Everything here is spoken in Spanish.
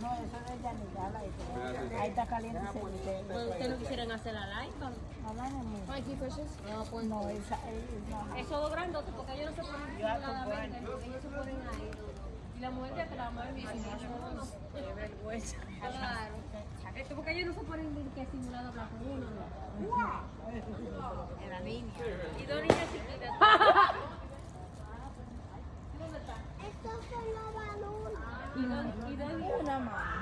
No, eso no es ya ni ya, ahí está caliente. Pues ustedes no quisieran hacer la live. Aquí no, pues no, esa es Eso dos grandotes, porque ellos no se ponen disimuladamente, ellos se ponen ahí. Y la mujer de atrás, más bien, qué vergüenza. Claro. Esto porque ellos no se ponen que simulado hablar con uno, ¿no? en la línea. Y dos niñas chiquitas. Estos son los balones. Y dos niñas. Una más.